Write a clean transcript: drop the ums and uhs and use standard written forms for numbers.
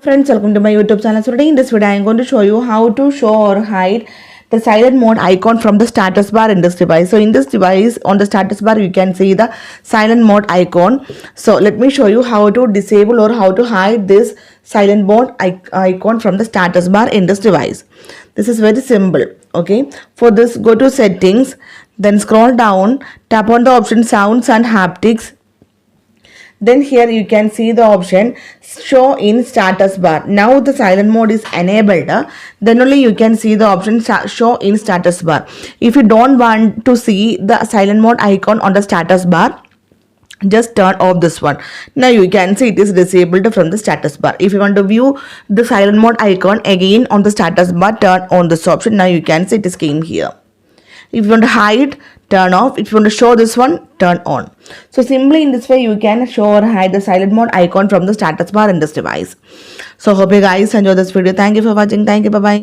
Friends, welcome to my YouTube channel. So today in this video I am going to show you how to show or hide the silent mode icon from the status bar in this device. So in this device on the status bar you can see the silent mode icon. So let me show you how to disable or how to hide this silent mode icon from the status bar in this device. This is very simple. Okay, for this go to settings, then scroll down, tap on the option sounds and haptics. Then here you can see the option show in status bar. Now the silent mode is enabled, then only you can see the option show in status bar. If you don't want to see the silent mode icon on the status bar, just turn off this one. Now you can see it is disabled from the status bar. If you want to view the silent mode icon again on the status bar, turn on this option. Now you can see it is came here. If you want to hide, turn off. If you want to show this one, turn on. So simply in this way you can show or hide the silent mode icon from the status bar in this device. So hope you guys enjoy this video. Thank you for watching. Thank you. Bye bye.